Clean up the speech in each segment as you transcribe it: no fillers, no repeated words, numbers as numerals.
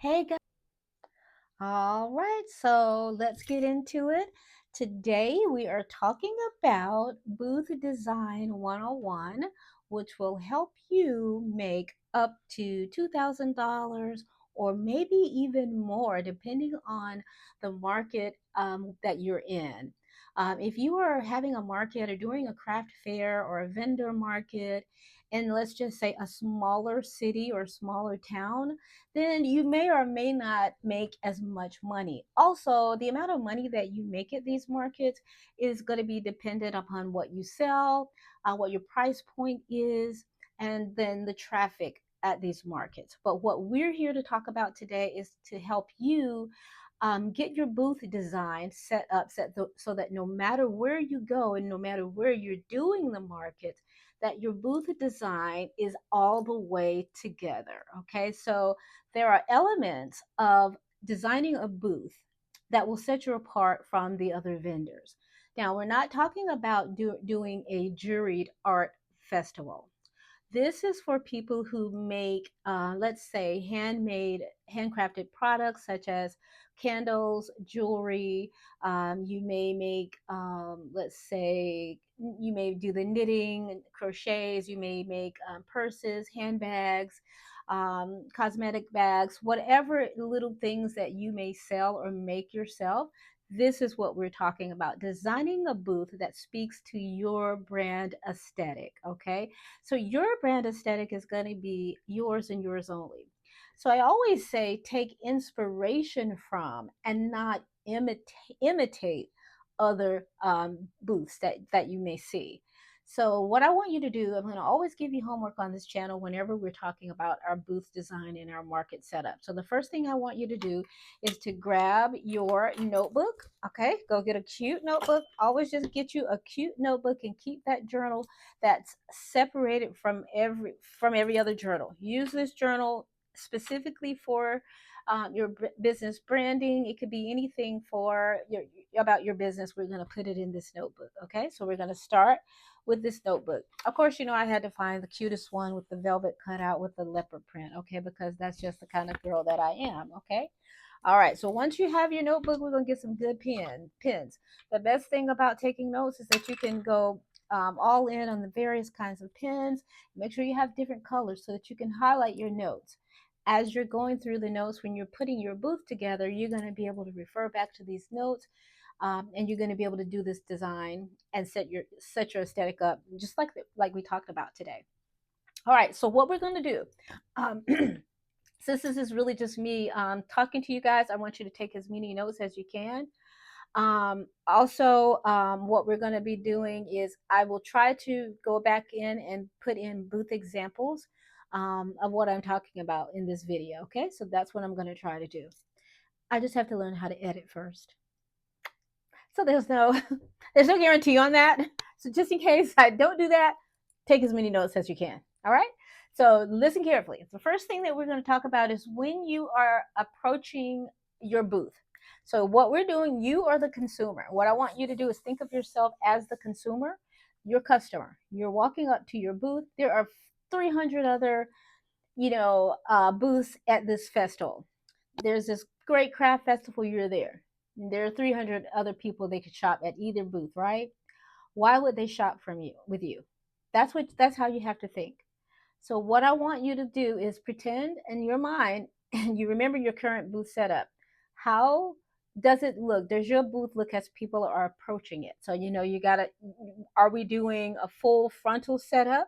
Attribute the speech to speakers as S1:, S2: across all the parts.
S1: Hey guys. All right, so let's get into it. Today we are talking about booth design 101, which will help you make up to $2,000 or maybe even more, depending on the market that you're in. If you are having a market or doing a craft fair or a vendor market, in let's just say a smaller city or smaller town, then you may or may not make as much money. Also, the amount of money that you make at these markets is going to be dependent upon what you sell, what your price point is, and then the traffic at these markets. But what we're here to talk about today is to help you get your booth design set up so that no matter where you go and no matter where you're doing the market, that your booth design is all the way together. Okay, so there are elements of designing a booth that will set you apart from the other vendors. Now, we're not talking about doing a juried art festival. This is for people who make, let's say, handcrafted products such as candles, jewelry. You may make, let's say, you may do the knitting, crochets. You may make purses, handbags, cosmetic bags, whatever little things that you may sell or make yourself. This is what we're talking about, designing a booth that speaks to your brand aesthetic. Okay, so your brand aesthetic is going to be yours and yours only. So I always say take inspiration from and not imitate other booths that you may see. So what I want you to do, I'm going to always give you homework on this channel whenever we're talking about our booth design and our market setup. So the first thing I want you to do is to grab your notebook. Okay, go get a cute notebook. Always just get you a cute notebook and keep that journal that's separated from every other journal. Use this journal specifically for your business branding. It could be anything for your about your business. We're going to put it in this notebook. Okay, so we're going to start with this notebook. Of course, I had to find the cutest one with the velvet cutout with the leopard print. Okay, because that's just the kind of girl that I am. Okay. All right, so once you have your notebook, we're gonna get some good pens. The best thing about taking notes is that you can go all in on the various kinds of pens. Make sure you have different colors so that you can highlight your notes. As you're going through the notes, when you're putting your booth together, you're going to be able to refer back to these notes, and you're going to be able to do this design and set your aesthetic up just like we talked about today. All right, so what we're going to do, um, since this is really just me talking to you guys, I want you to take as many notes as you can. Also, what we're going to be doing is I will try to go back in and put in booth examples of what I'm talking about in this video. Okay, so that's what I'm going to try to do. I just have to learn how to edit first. So there's no there's no guarantee on that. So just in case I don't do that, take as many notes as you can. All right. So listen carefully. The first thing that we're going to talk about is when you are approaching your booth. So what we're doing, you are the consumer. What I want you to do is think of yourself as the consumer, your customer. You're walking up to your booth. There are 300 other, booths at this festival. There's this great craft festival. You're there. There are 300 other people they could shop at either booth, right? Why would they shop from you with you? That's how you have to think. So what I want you to do is pretend in your mind and you remember your current booth setup. How does it look? Does your booth look as people are approaching it? So you gotta, are we doing a full frontal setup?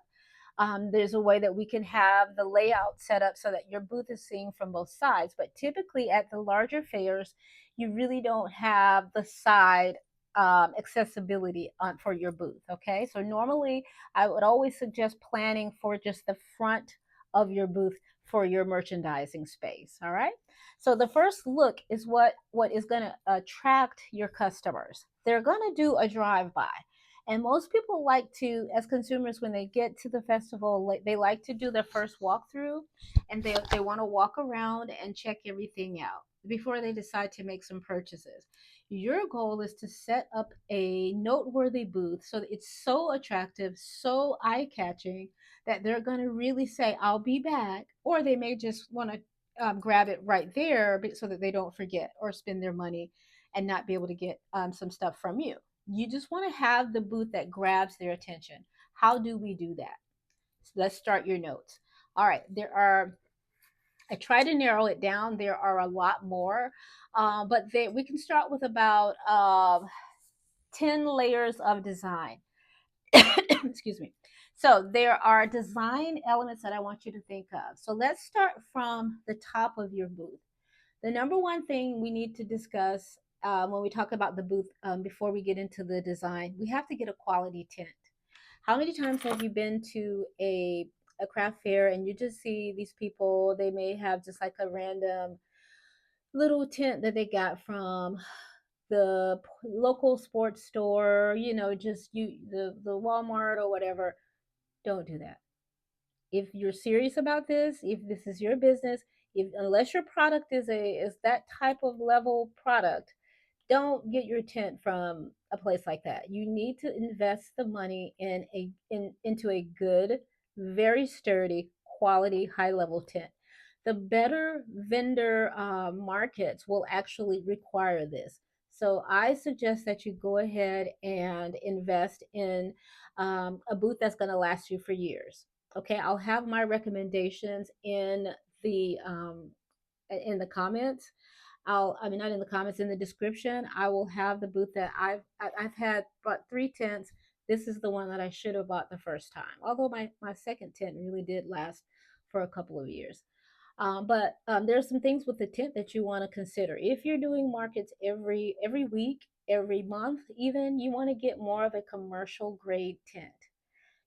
S1: There's a way that we can have the layout set up so that your booth is seen from both sides. But typically at the larger fairs, you really don't have the side accessibility for your booth. Okay, so normally I would always suggest planning for just the front of your booth for your merchandising space. All right. So the first look is what is going to attract your customers. They're going to do a drive by. And most people like to, as consumers, when they get to the festival, they like to do their first walkthrough, and they want to walk around and check everything out before they decide to make some purchases. Your goal is to set up a noteworthy booth so that it's so attractive, so eye catching that they're going to really say, I'll be back. Or they may just want to grab it right there so that they don't forget or spend their money and not be able to get some stuff from you. You just want to have the booth that grabs their attention. How do we do that? So let's start your notes. All right, I try to narrow it down. There are a lot more, we can start with about 10 layers of design. Excuse me. So there are design elements that I want you to think of. So let's start from the top of your booth. The number one thing we need to discuss when we talk about the booth before we get into the design, we have to get a quality tent. How many times have you been to a craft fair and you just see these people? They may have just like a random little tent that they got from the local sports store, just the Walmart or whatever. Don't do that. If you're serious about this, if this is your business, if unless your product is that type of level product, don't get your tent from a place like that. You need to invest the money into a good, very sturdy, quality, high level tent. The better vendor markets will actually require this. So I suggest that you go ahead and invest in a booth that's going to last you for years. Okay, I'll have my recommendations the in the comments. I mean, not in the comments, in the description. I will have the booth that I've had bought 3 tents. This is the one that I should have bought the first time. Although my second tent really did last for a couple of years. But there's some things with the tent that you want to consider. If you're doing markets every week, every month, even, you want to get more of a commercial grade tent.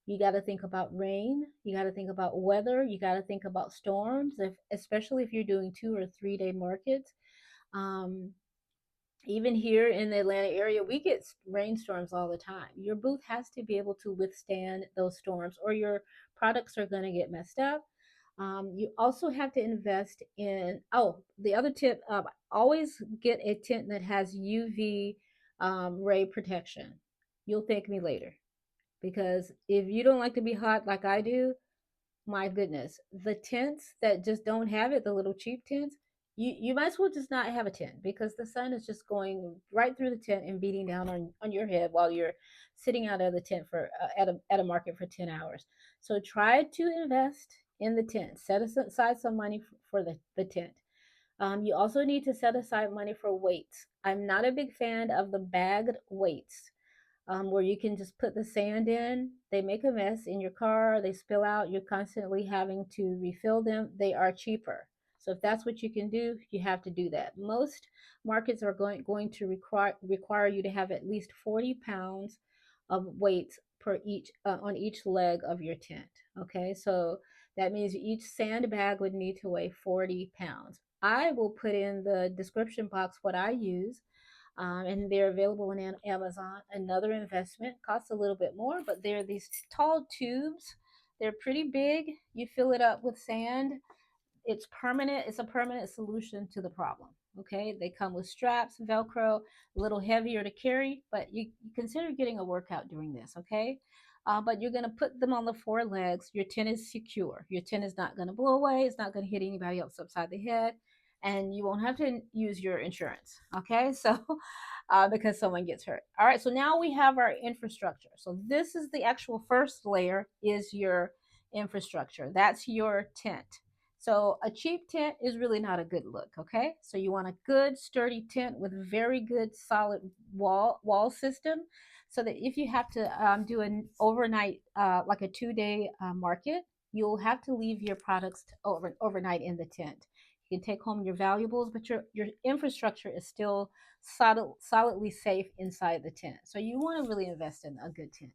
S1: You got to think about rain. You got to think about weather. You got to think about storms, especially if you're doing 2 or 3 day markets. Um, Even here in the Atlanta area, we get rainstorms all the time. Your booth has to be able to withstand those storms, or your products are going to get messed up. You also have to invest in, the other tip, always get a tent that has UV ray protection. You'll thank me later, because if you don't like to be hot like I do, my goodness, the tents that just don't have it, the little cheap tents, you might as well just not have a tent, because the sun is just going right through the tent and beating down on your head while you're sitting out of the tent for at a market for 10 hours. So try to invest in the tent. Set aside some money for the tent. You also need to set aside money for weights. I'm not a big fan of the bagged weights, where you can just put the sand in. They make a mess in your car, they spill out, you're constantly having to refill them. They are cheaper. So if that's what you can do, you have to do that. Most markets are going to require you to have at least 40 pounds of weight per each on each leg of your tent. Okay, so that means each sandbag would need to weigh 40 pounds. I will put in the description box what I use, and they're available on Amazon. Another investment, costs a little bit more, but they're these tall tubes. They're pretty big. You fill it up with sand. It's permanent. It's a permanent solution to the problem. Okay, they come with straps, Velcro, a little heavier to carry, but you consider getting a workout doing this. Okay, but you're going to put them on the 4 legs. Your tent is secure. Your tent is not going to blow away. It's not going to hit anybody else upside the head, and you won't have to use your insurance. Okay, so because someone gets hurt. All right, so now we have our infrastructure. So this is the actual first layer, is your infrastructure. That's your tent. So a cheap tent is really not a good look, okay? So you want a good sturdy tent with very good solid wall system, so that if you have to do an overnight, like a 2 day market, you'll have to leave your products overnight in the tent. You can take home your valuables, but your infrastructure is still solidly safe inside the tent. So you want to really invest in a good tent.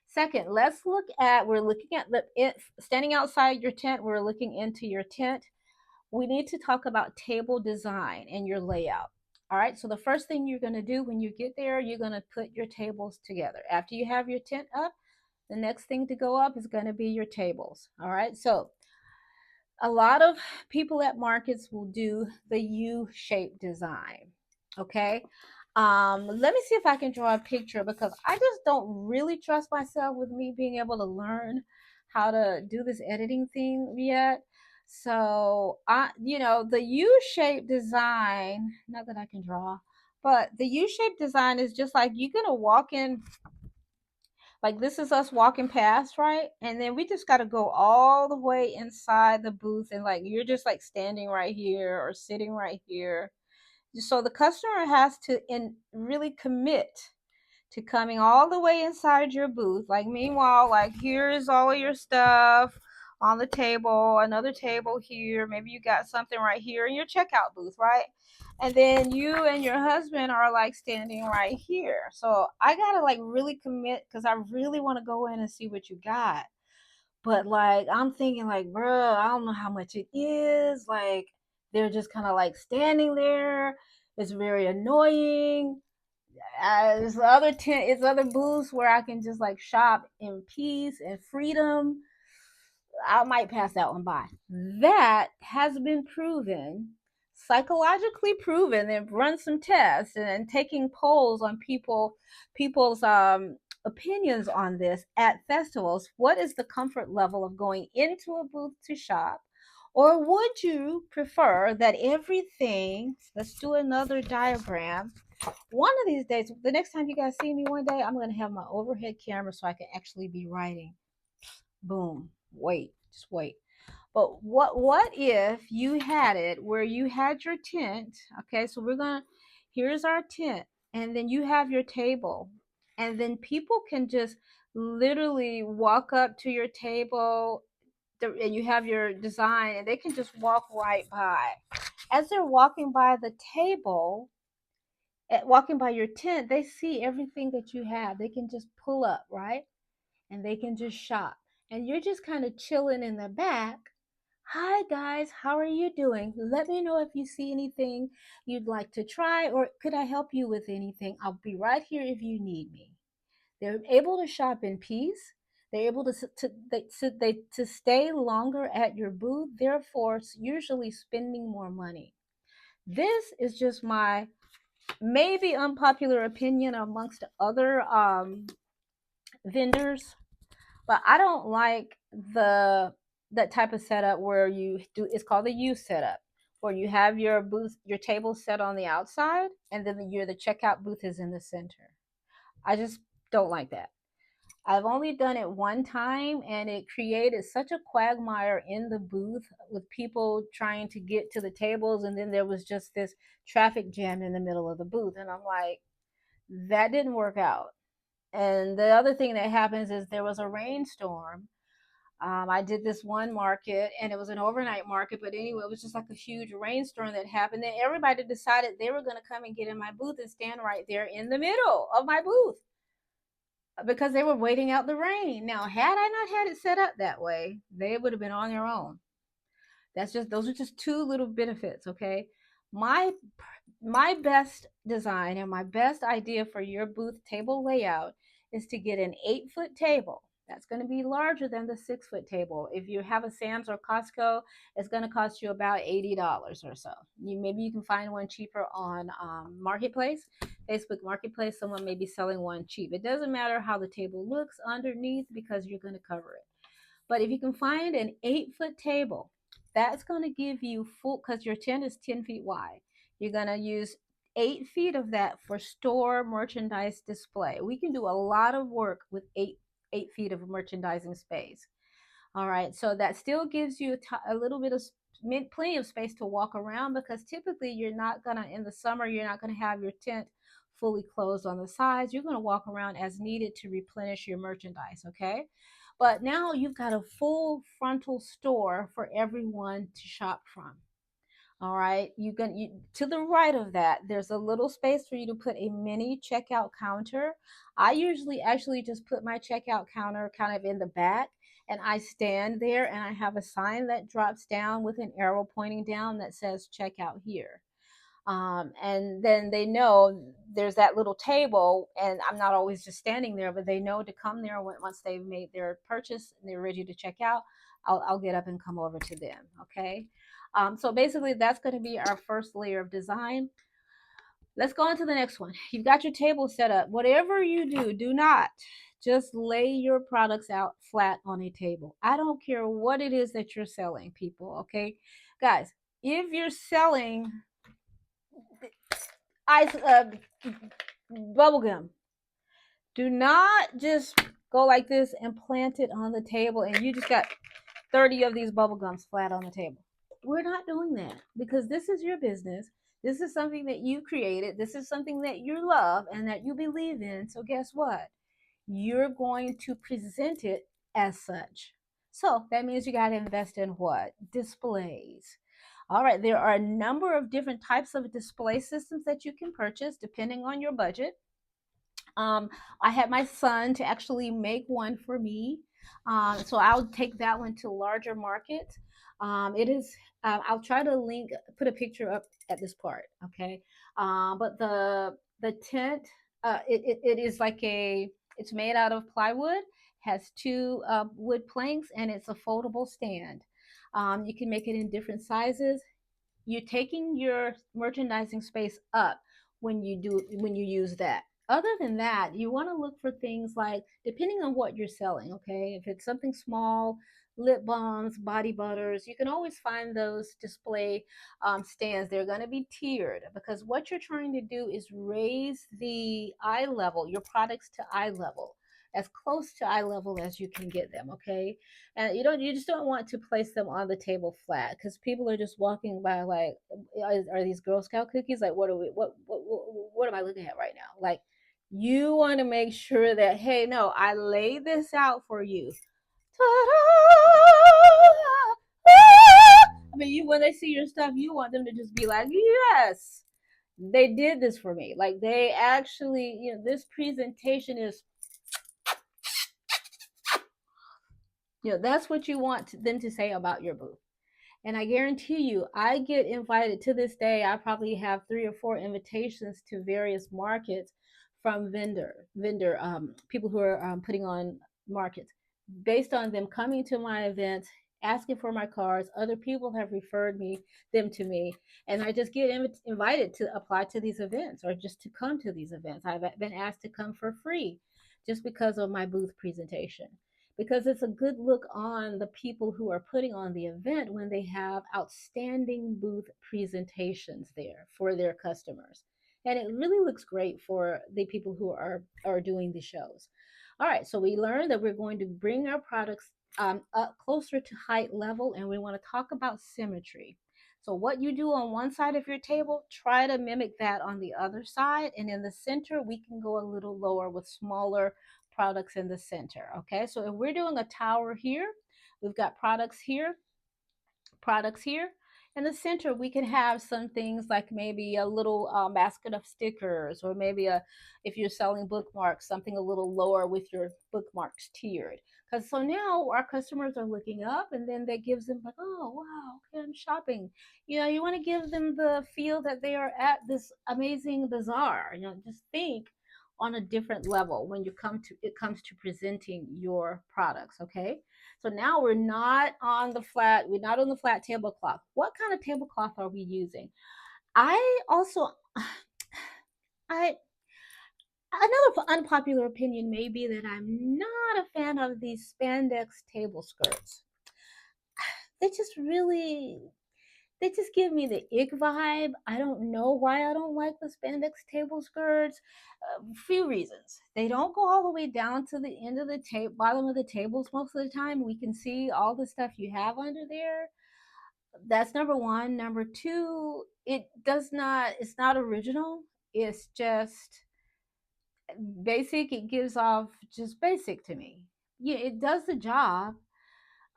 S1: Second, we're looking at standing outside your tent, we're looking into your tent. We need to talk about table design and your layout. All right, so the first thing you're going to do when you get there, you're going to put your tables together. After you have your tent up, the next thing to go up is going to be your tables. All right, so a lot of people at markets will do the U-shaped design. Okay, let me see if I can draw a picture, because I just don't really trust myself with me being able to learn how to do this editing thing yet. So the U-shaped design, not that I can draw, but the U-shaped design is just like you're gonna walk in, like this is us walking past, right? And then we just gotta go all the way inside the booth, and like you're just like standing right here or sitting right here. So the customer has to really commit to coming all the way inside your booth. Like, meanwhile, like, here's all of your stuff on the table, another table here. Maybe you got something right here in your checkout booth, right? And then you and your husband are like standing right here. So I gotta like really commit because I really want to go in and see what you got. But like, I'm thinking, like, bro, I don't know how much it is. Like, they're just kind of like standing there. It's very annoying. It's other booths where I can just like shop in peace and freedom. I might pass that one by. That has been proven, psychologically proven. They've run some tests and taking polls on people's opinions on this at festivals. What is the comfort level of going into a booth to shop? Or would you prefer that everything, let's do another diagram. One of these days, the next time you guys see me one day, I'm going to have my overhead camera so I can actually be writing. Boom. Wait, just wait. But what if you had it where you had your tent? Okay, so here's our tent, and then you have your table, and then people can just literally walk up to your table, and you have your design, and they can just walk right by. As they're walking by the table, walking by your tent, they see everything that you have. They can just pull up, right? And they can just shop. And you're just kind of chilling in the back. Hi, guys, how are you doing? Let me know if you see anything you'd like to try, or could I help you with anything? I'll be right here if you need me. They're able to shop in peace. They're able to stay longer at your booth, therefore, usually spending more money. This is just my maybe unpopular opinion amongst other vendors, but I don't like that type of setup where you do. It's called the U setup, where you have your booth, your table set on the outside, and then the checkout booth is in the center. I just don't like that. I've only done it one time, and it created such a quagmire in the booth with people trying to get to the tables, and then there was just this traffic jam in the middle of the booth, and I'm like, that didn't work out. And the other thing that happens is there was a rainstorm. I did this one market, and it was an overnight market, but anyway, it was just like a huge rainstorm that happened. Then everybody decided they were going to come and get in my booth and stand right there in the middle of my booth because they were waiting out the rain. Now, had I not had it set up that way, they would have been on their own. Those are just two little benefits, okay? My my best design and my best idea for your booth table layout is to get an 8-foot table. That's going to be larger than the 6-foot table. If you have a Sam's or Costco, it's going to cost you about $80 or so. Maybe you can find one cheaper on Marketplace, Facebook Marketplace. Someone may be selling one cheap. It doesn't matter how the table looks underneath because you're going to cover it. But if you can find an 8-foot table, that's going to give you full, because your tent is 10 feet wide. You're going to use 8 feet of that for store merchandise display. We can do a lot of work with 8 feet of merchandising space. All right, so that still gives you a little bit of plenty of space to walk around, because typically you're not gonna, in the summer, you're not gonna have your tent fully closed on the sides. You're gonna walk around as needed to replenish your merchandise, okay? But now you've got a full frontal store for everyone to shop from. All right, to the right of that, there's a little space for you to put a mini checkout counter. I usually actually just put my checkout counter kind of in the back, and I stand there, and I have a sign that drops down with an arrow pointing down that says checkout here. And then they know there's that little table, and I'm not always just standing there, but they know to come there once they've made their purchase and they're ready to check out. I'll get up and come over to them. Okay. So basically, that's going to be our first layer of design. Let's go on to the next one. You've got your table set up. Whatever you do, do not Just lay your products out flat on a table. I don't care what it is that you're selling, people, okay? Guys, if you're selling ice bubble gum, do not just go like this and plant it on the table and you just got 30 of these bubble gums flat on the table. We're not doing that because this is your business. This is something that you created. This is something that you love and that you believe in. So, guess what? You're going to present it as such. So, that means you got to invest in what? Displays. All right, there are a number of different types of display systems that you can purchase depending on your budget. Um, I had my son to actually make one for me. So I'll take that one to larger markets. It is, I'll try to link, put a picture up at this part, okay? But the tent, it is like it's made out of plywood, has two wood planks, and it's a foldable stand. You can make it in different sizes. You're taking your merchandising space up when you use that. Other than that, you want to look for things like, depending on what you're selling, okay? If it's something small, lip balms, body butters, you can always find those display stands. They're going to be tiered because what you're trying to do is raise the eye level, your products to eye level, as close to eye level as you can get them, okay? And you just don't want to place them on the table flat because people are just walking by like, are these Girl Scout cookies? Like, what are we? What am I looking at right now? Like, you want to make sure that, hey, no, I laid this out for you. I mean, when they see your stuff, you want them to just be like, yes, they did this for me. Like, they actually, this presentation is, that's what you want them to say about your booth. And I guarantee you, I get invited to this day. I probably have 3 or 4 invitations to various markets from vendor people who are putting on markets based on them coming to my events, asking for my cards. Other people have referred them to me, and I just get invited to apply to these events or just to come to these events. I've been asked to come for free just because of my booth presentation, because it's a good look on the people who are putting on the event when they have outstanding booth presentations there for their customers. And it really looks great for the people who are doing the shows. All right, so we learned that we're going to bring our products up closer to height level, and we want to talk about symmetry. So what you do on one side of your table, try to mimic that on the other side. And in the center, we can go a little lower with smaller products in the center. Okay, so if we're doing a tower here, we've got products here. In the center, we can have some things like maybe a little basket of stickers, or maybe if you're selling bookmarks, something a little lower with your bookmarks tiered. Because so now our customers are looking up, and then that gives them like, oh wow, okay, I'm shopping. You want to give them the feel that they are at this amazing bazaar. Just think on a different level when it comes to presenting your products. Okay, so now we're not on the flat tablecloth. What kind of tablecloth are we using? I also I Another unpopular opinion may be that I'm not a fan of these spandex table skirts. They just really they just give me the ick vibe. I don't know why I don't like the spandex table skirts. A few reasons. They don't go all the way down to the end of the bottom of the tables most of the time. We can see all the stuff you have under there. That's number one. Number two, it's not original. It's just basic. It gives off just basic to me. Yeah, it does the job.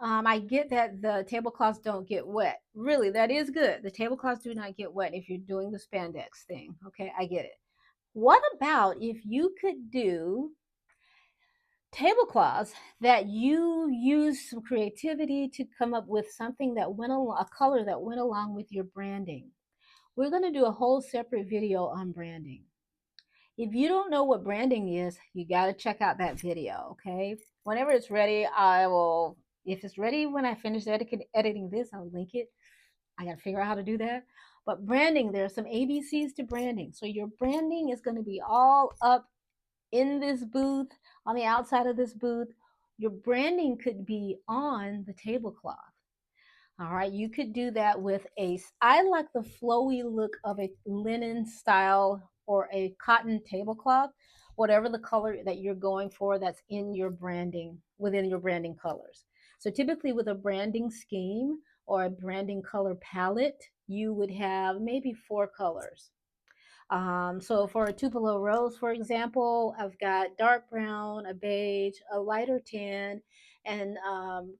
S1: I get that the tablecloths don't get wet. Really, that is good. The tablecloths do not get wet if you're doing the spandex thing. Okay, I get it. What about if you could do tablecloths that you use some creativity to come up with something that went along, a color that went along with your branding? We're going to do a whole separate video on branding. If you don't know what branding is, you got to check out that video, okay? Whenever it's ready, if it's ready when I finish editing this, I'll link it. I got to figure out how to do that. But branding, there are some ABCs to branding. So your branding is going to be all up in this booth on the outside of this booth, your branding could be on the tablecloth. All right, you could do that with I like the flowy look of a linen style or a cotton tablecloth, whatever the color that you're going for that's in your branding, within your branding colors. So typically with a branding scheme or a branding color palette, you would have maybe four colors. So for a Tupelo rose, for example, I've got dark brown, a beige, a lighter tan, and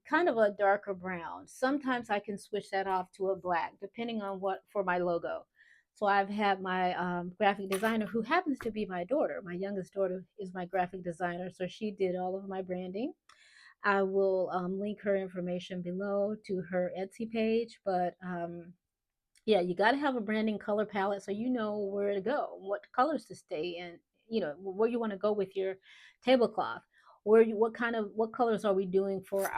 S1: kind of a darker brown. Sometimes I can switch that off to a black, depending on what for my logo. So I've had my graphic designer, who happens to be my daughter. My youngest daughter is my graphic designer, so she did all of my branding. I will link her information below to her Etsy page, but yeah, you got to have a branding color palette so you know where to go, what colors to stay in, where you want to go with your tablecloth. What kind of what colors are we doing for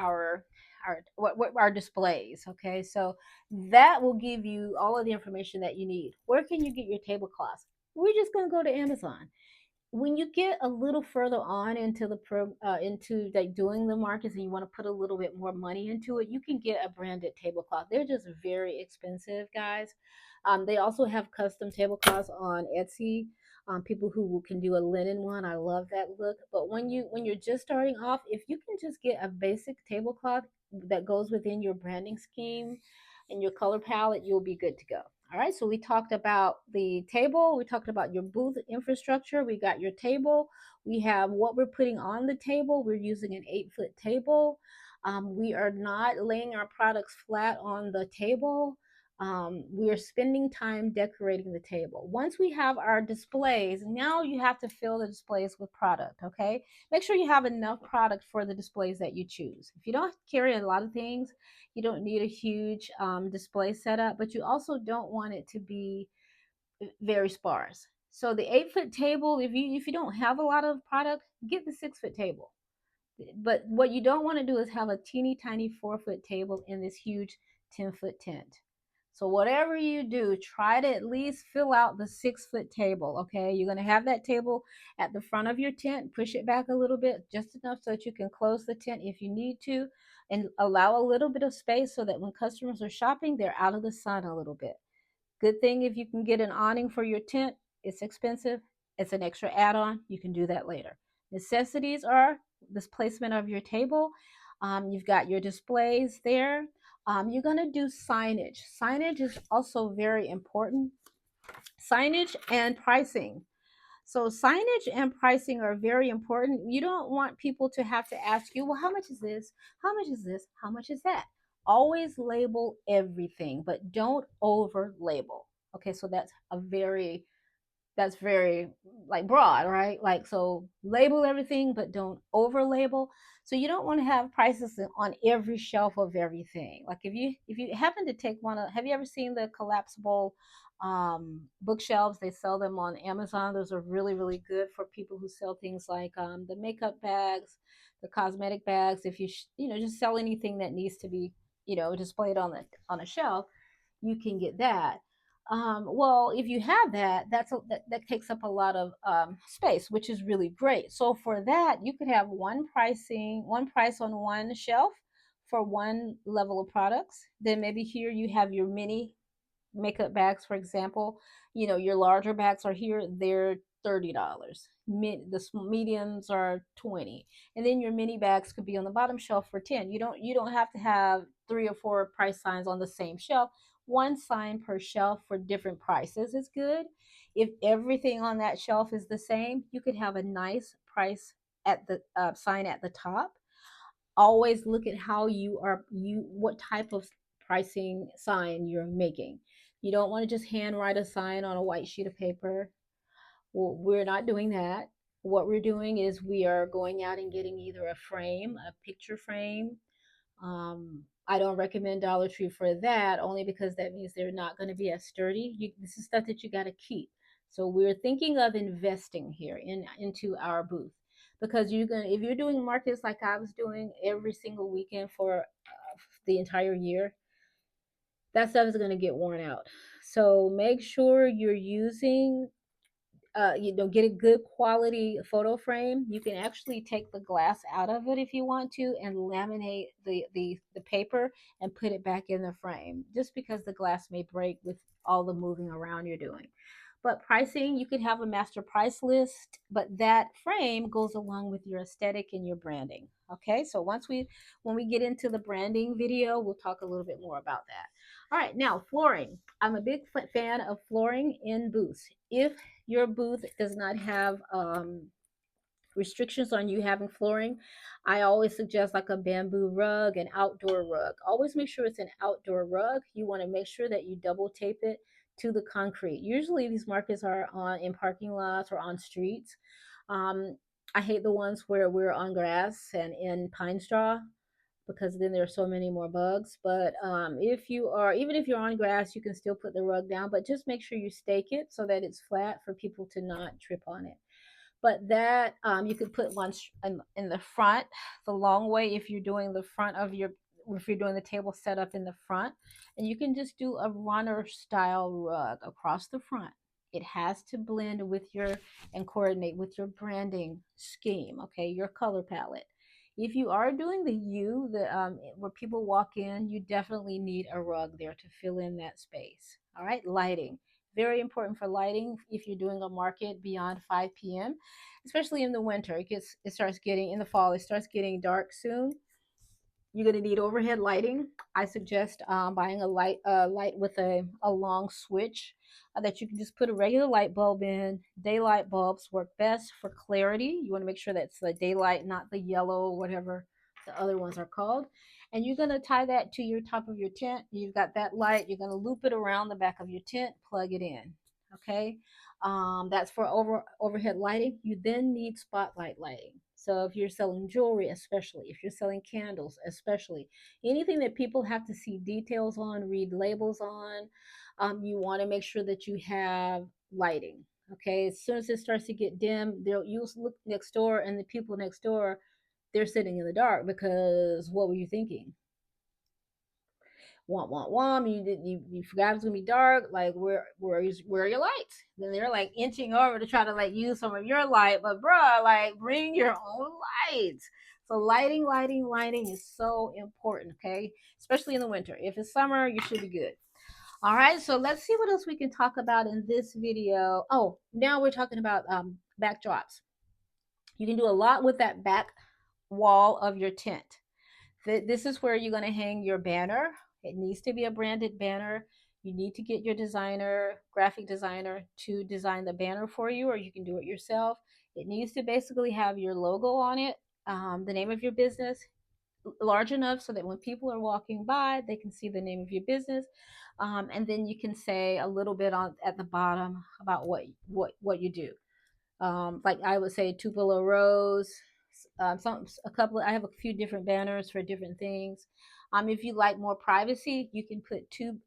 S1: what our displays? Okay, so that will give you all of the information that you need. Where can you get your tablecloths? We're just going to go to Amazon. When you get a little further on into into like doing the markets and you want to put a little bit more money into it, you can get a branded tablecloth. They're just very expensive, guys. They also have custom tablecloths on Etsy. People who can do a linen one, I love that look. But when you're just starting off, if you can just get a basic tablecloth that goes within your branding scheme and your color palette, you'll be good to go. All right, so we talked about the table, we talked about your booth infrastructure, we got your table, we have what we're putting on the table. We're using an 8-foot table. We are not laying our products flat on the table. We are spending time decorating the table. Once we have our displays, now you have to fill the displays with product, okay? Make sure you have enough product for the displays that you choose. If you don't carry a lot of things, you don't need a huge display setup, but you also don't want it to be very sparse. So the 8-foot table, if you don't have a lot of product, get the 6-foot table. But what you don't want to do is have a teeny tiny 4-foot table in this huge 10-foot tent. So whatever you do, try to at least fill out the 6-foot table. Okay, you're going to have that table at the front of your tent. Push it back a little bit, just enough so that you can close the tent if you need to, and allow a little bit of space so that when customers are shopping, they're out of the sun a little bit. Good thing if you can get an awning for your tent. It's expensive. It's an extra add-on. You can do that later. Necessities are this placement of your table. You've got your displays there. You're going to do signage. Signage is also very important. Signage and pricing. So signage and pricing are very important. You don't want people to have to ask you, well, how much is this? How much is this? How much is that? Always label everything, but don't over label. Okay, so that's very like broad, right? Like, so label everything but don't over label. So you don't want to have prices on every shelf of everything. Like if you happen to take one of, have you ever seen the collapsible bookshelves? They sell them on Amazon. Those are really really good for people who sell things like the makeup bags, the cosmetic bags. If just sell anything that needs to be displayed on a shelf, you can get that. Well, if you have that, that takes up a lot of space, which is really great. So for that, you could have one price on one shelf for one level of products. Then maybe here you have your mini makeup bags, for example. Your larger bags are here, they're $30. The mediums are 20, and then your mini bags could be on the bottom shelf for 10. You don't have to have three or four price signs on the same shelf. One sign per shelf for different prices is good. If everything on that shelf is the same, you could have a nice price at the sign at the top. Always look at how what type of pricing sign you're making. You don't want to just hand write a sign on a white sheet of paper. Well, we're not doing that. What we're doing is we are going out and getting either a picture frame. I don't recommend Dollar Tree for that, only because that means they're not going to be as sturdy. This is stuff that you got to keep. So we're thinking of investing here into our booth, because if you're doing markets like I was doing every single weekend for the entire year, that stuff is going to get worn out. So make sure you're using get a good quality photo frame, you can actually take the glass out of it if you want to, and laminate the paper and put it back in the frame, just because the glass may break with all the moving around you're doing. But pricing, you could have a master price list, but that frame goes along with your aesthetic and your branding. Okay, so when we get into the branding video, we'll talk a little bit more about that. All right, now flooring. I'm a big fan of flooring in booths. If your booth does not have restrictions on you having flooring, I always suggest like a bamboo rug, an outdoor rug. Always make sure it's an outdoor rug. You want to make sure that you double tape it to the concrete. Usually these markets are on in parking lots or on streets. Um, I hate the ones where we're on grass and in pine straw, because then there are so many more bugs. But if you are, even if you're on grass, you can still put the rug down, but just make sure you stake it so that it's flat for people to not trip on it. But that you could put one in the front, the long way, if you're doing the front of your, if you're doing the table set up in the front, and you can just do a runner style rug across the front. It has to blend with your and coordinate with your branding scheme, okay, your color palette. If you are doing the where people walk in, you definitely need a rug there to fill in that space. All right, lighting, very important for lighting. If you're doing a market beyond 5 p.m., especially in the winter, it starts getting, in the fall it starts getting dark soon. You're going to need overhead lighting. I suggest buying light with a long switch that you can just put a regular light bulb in. Daylight bulbs work best for clarity. You want to make sure that's the daylight, not the yellow, whatever the other ones are called. And you're going to tie that to your top of your tent. You've got that light. You're going to loop it around the back of your tent, plug it in. Okay. That's for overhead lighting. You then need spotlight lighting. So if you're selling jewelry, especially if you're selling candles, especially anything that people have to see details on, read labels on, you want to make sure that you have lighting. Okay, as soon as it starts to get dim, they'll use look next door, and the people next door, they're sitting in the dark because what were you thinking? Want. You forgot it's gonna be dark. Like where are your lights? Then they're like inching over to try to like use some of your light, but bruh, like bring your own lights. So lighting is so important. Okay, especially in the winter. If it's summer, you should be good. All right, so let's see what else we can talk about in this video. Oh, now we're talking about backdrops. You can do a lot with that back wall of your tent. This is where you're going to hang your banner. It needs to be a branded banner. You need to get your graphic designer, to design the banner for you, or you can do it yourself. It needs to basically have your logo on it, the name of your business, large enough so that when people are walking by, they can see the name of your business. And then you can say a little bit on at the bottom about what you do. Like I would say Tupelo Rose. I have a few different banners for different things. If you like more privacy, you can put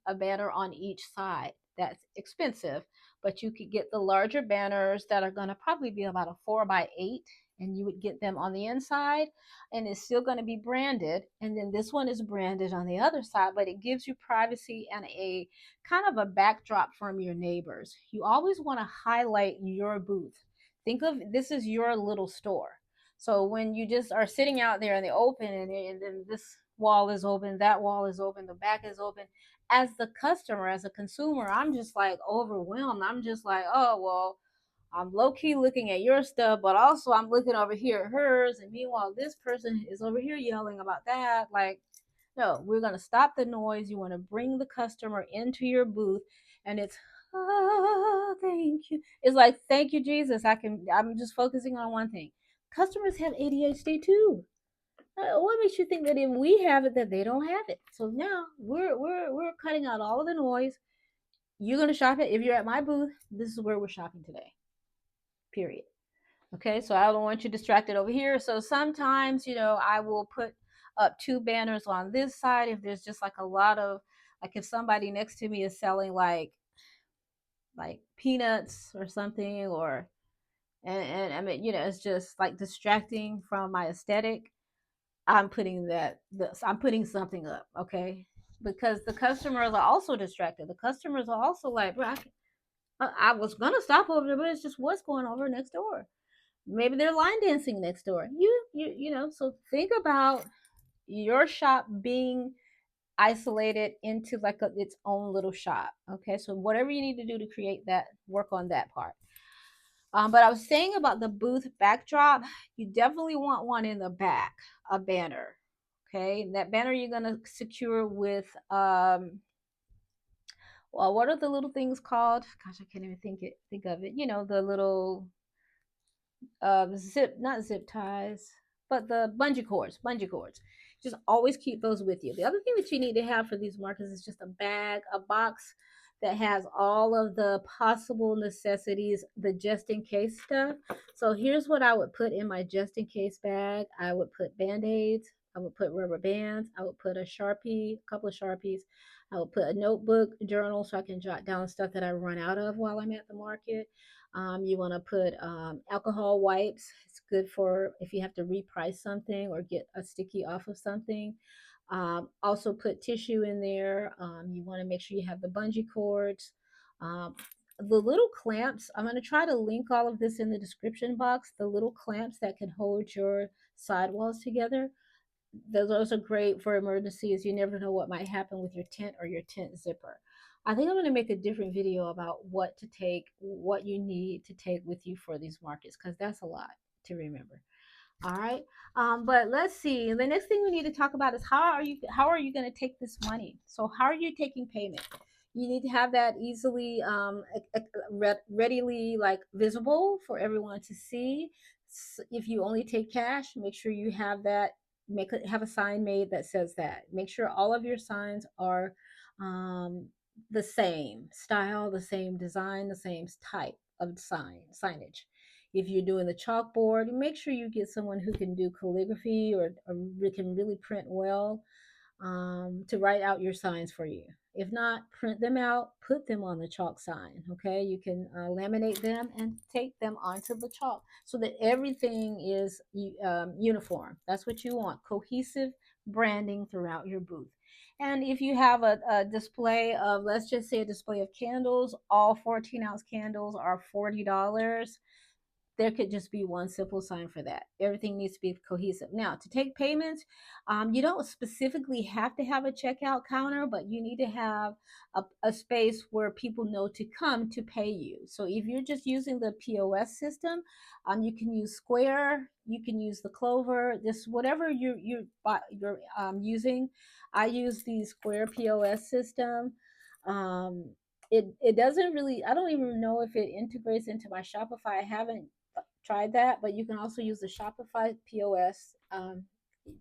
S1: a banner on each side. That's expensive, but you could get the larger banners that are going to probably be about a 4x8, and you would get them on the inside, and it's still going to be branded. And then this one is branded on the other side, but it gives you privacy and a kind of a backdrop from your neighbors. You always want to highlight your booth. Think of this is your little store. So when you just are sitting out there in the open, and then this wall is open, that wall is open, the back is open, as the customer, as a consumer, I'm just like overwhelmed. I'm just like, oh, well, I'm low key looking at your stuff, but also I'm looking over here at hers. And meanwhile, this person is over here yelling about that. Like, no, we're going to stop the noise. You want to bring the customer into your booth, and it's, oh, thank you. It's like, thank you, Jesus. I'm just focusing on one thing. Customers have ADHD too. What makes you think that if we have it, that they don't have it? So now we're cutting out all of the noise. You're going to shop it. If you're at my booth, this is where we're shopping today. Period. Okay, so I don't want you distracted over here. So sometimes, I will put up two banners on this side if there's just like a lot of, like if somebody next to me is selling like peanuts or something, or and I mean, it's just like distracting from my aesthetic. I'm putting something up, okay? Because the customers are also distracted. The customers are also like, bro, I was gonna stop over there, but it's just what's going over next door. Maybe they're line dancing next door. You know. So think about your shop being isolated into like its own little shop. Okay, so whatever you need to do to create that, work on that part. But I was saying about the booth backdrop, you definitely want one in the back, a banner. Okay, that banner you're gonna secure with well, what are the little things called? Gosh, I can't even think of it. You know, the little zip, not zip ties, but the bungee cords. Just always keep those with you. The other thing that you need to have for these markers is just a bag, a box that has all of the possible necessities, the just in case stuff. So here's what I would put in my just in case bag. I would put band-aids, I would put rubber bands, I would put a Sharpie, a couple of Sharpies, I would put a notebook, journal, so I can jot down stuff that I run out of while I'm at the market. You want to put alcohol wipes. It's good for if you have to reprice something or get a sticky off of something. Also, put tissue in there. You want to make sure you have the bungee cords. The little clamps, I'm going to try to link all of this in the description box. The little clamps that can hold your sidewalls together, those are great for emergencies. You never know what might happen with your tent or your tent zipper. I think I'm going to make a different video about what to take, what you need to take with you for these markets, because that's a lot to remember. All right. But let's see. The next thing we need to talk about is how are you going to take this money? So how are you taking payment? You need to have that easily readily like visible for everyone to see. If you only take cash, make sure you have that, have a sign made that says that. Make sure all of your signs are um, the same style, the same design, the same type of signage. If you're doing the chalkboard, make sure you get someone who can do calligraphy or can really print well, to write out your signs for you. If not, print them out, put them on the chalk sign. Okay, you can laminate them and take them onto the chalk so that everything is uniform. That's what you want, cohesive branding throughout your booth. And if you have a display of, let's just say, a display of candles, all 14-ounce candles are $40. There could just be one simple sign for that. Everything needs to be cohesive. Now, to take payments, you don't specifically have to have a checkout counter, but you need to have a space where people know to come to pay you. So if you're just using the POS system, you can use Square, you can use the Clover, this whatever you're using. I use the Square POS system. Um, it doesn't really, I don't even know if it integrates into my Shopify. I haven't tried that, but you can also use the Shopify POS.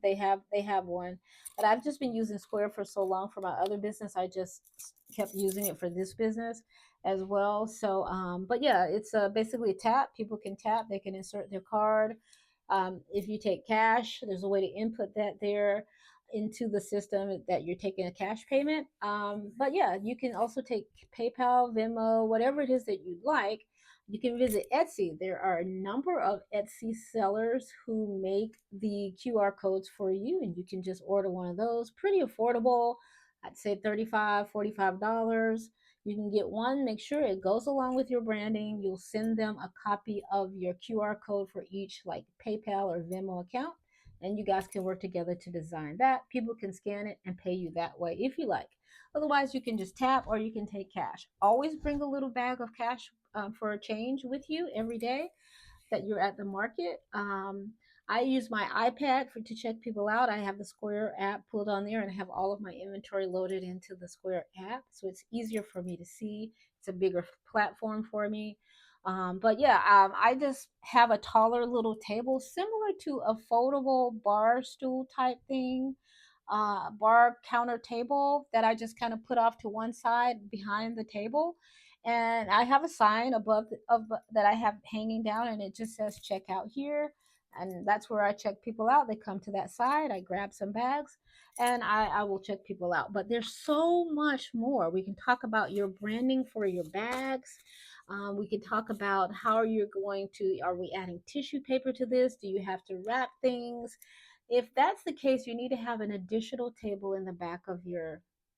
S1: They have one, but I've just been using Square for so long for my other business. I just kept using it for this business as well. So, but yeah, it's basically a tap. People can tap. They can insert their card. If you take cash, there's a way to input that there into the system that you're taking a cash payment. But yeah, you can also take PayPal, Venmo, whatever it is that you'd like. You can visit Etsy. There are a number of Etsy sellers who make the QR codes for you, and you can just order one of those. Pretty affordable. I'd say $35, $45. You can get one, make sure it goes along with your branding. You'll send them a copy of your QR code for each, like PayPal or Venmo account, and you guys can work together to design that. People can scan it and pay you that way if you like. Otherwise, you can just tap or you can take cash. Always bring a little bag of cash for a change with you every day that you're at the market. I use my iPad to check people out. I have the Square app pulled on there and I have all of my inventory loaded into the Square app. So it's easier for me to see. It's a bigger platform for me. But yeah, I just have a taller little table similar to a foldable bar stool type thing, bar counter table that I just kind of put off to one side behind the table. And I have a sign above that I have hanging down, and it just says check out here. And that's where I check people out. They come to that side, I grab some bags, and I will check people out. But there's so much more. We can talk about your branding for your bags. We can talk about how you're going to, are we adding tissue paper to this? Do you have to wrap things? If that's the case, you need to have an additional table in the back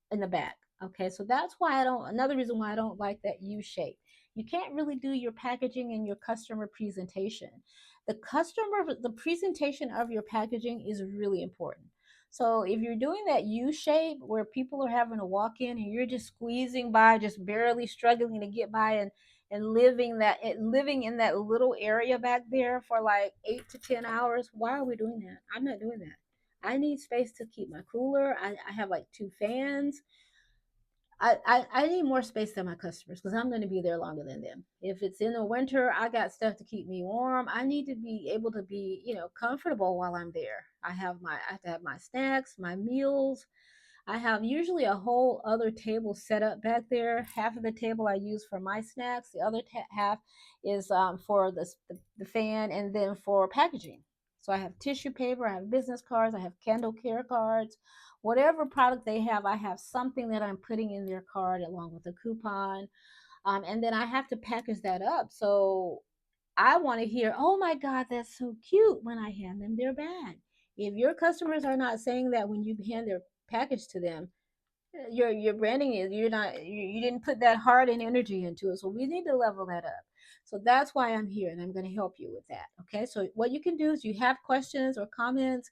S1: in the back. Okay, so that's why I don't, another reason why I don't like that U shape. you can't really do your packaging and your customer presentation. The presentation of your packaging is really important. So if you're doing that U shape where people are having to walk in and you're just squeezing by, just barely struggling to get by, and living in that little area back there for like 8 to 10 hours, why are we doing that? I'm not doing that. I need space to keep my cooler. I have like two fans. I need more space than my customers because I'm going to be there longer than them. If it's in the winter, I got stuff to keep me warm. I need to be able to be, comfortable while I'm there. I have to have my snacks, my meals. I have usually a whole other table set up back there. Half of the table I use for my snacks. The other half is for the fan and then for packaging. So I have tissue paper, I have business cards, I have candle care cards. Whatever product they have, I have something that I'm putting in their card along with a coupon. And then I have to package that up. So I want to hear, oh my God, that's so cute when I hand them their bag. If your customers are not saying that when you hand their package to them, your branding is you didn't put that heart and energy into it. So we need to level that up. So that's why I'm here and I'm going to help you with that. Okay. So what you can do is you have questions or comments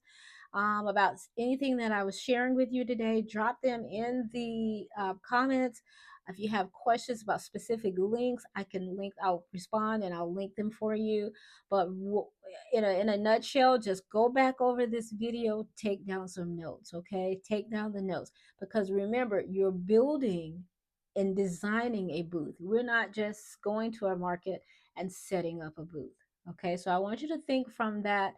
S1: about anything that I was sharing with you today, drop them in the comments. If you have questions about specific links, I'll respond and I'll link them for you. But in a nutshell, just go back over this video, take down some notes, okay? Take down the notes because remember, you're building and designing a booth. We're not just going to a market and setting up a booth, okay? So I want you to think from that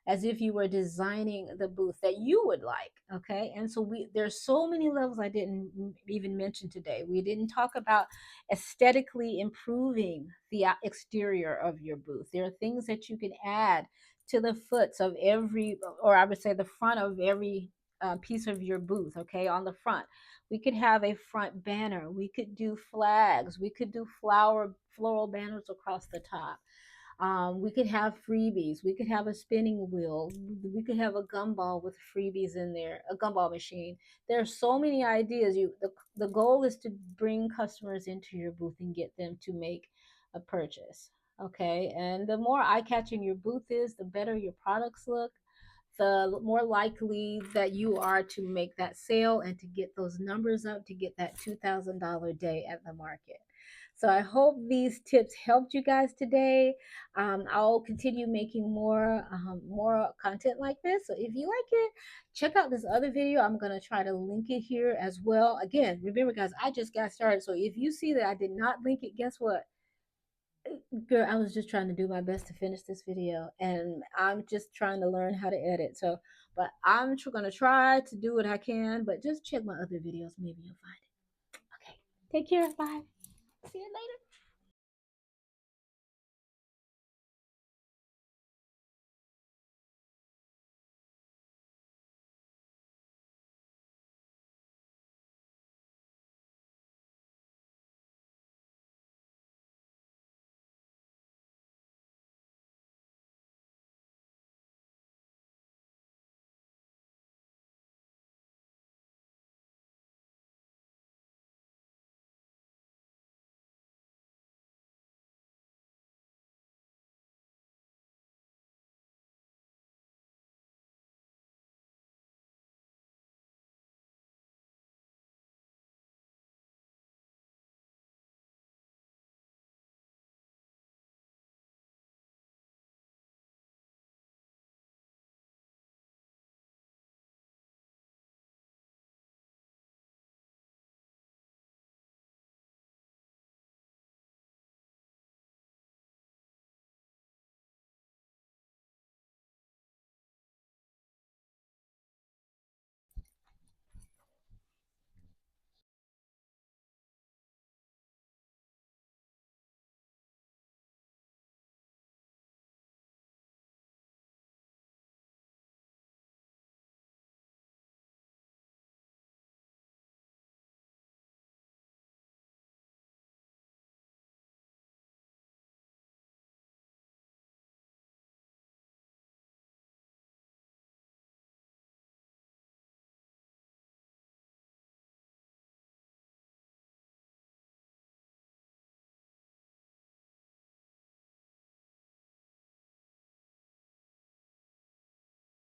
S1: as if you were designing the booth that you would like, okay? And so there's so many levels I didn't even mention today. We didn't talk about aesthetically improving the exterior of your booth. There are things that you can add to the foots of every, or I would say the front of every piece of your booth, okay? On the front we could have a front banner, we could do flags, we could do floral banners across the top. We could have freebies. We could have a spinning wheel. We could have a gumball with freebies in there, a gumball machine. There are so many ideas. The goal is to bring customers into your booth and get them to make a purchase. Okay, and the more eye-catching your booth is, the better your products look, the more likely that you are to make that sale and to get those numbers up to get that $2,000 day at the market. So I hope these tips helped you guys today. I'll continue making more content like this. So if you like it, check out this other video. I'm gonna try to link it here as well. Again, remember guys, I just got started. So if you see that I did not link it, guess what? Girl, I was just trying to do my best to finish this video and I'm just trying to learn how to edit. So, but I'm gonna try to do what I can, but just check my other videos. Maybe you'll find it. Okay. Take care. Bye. See you later.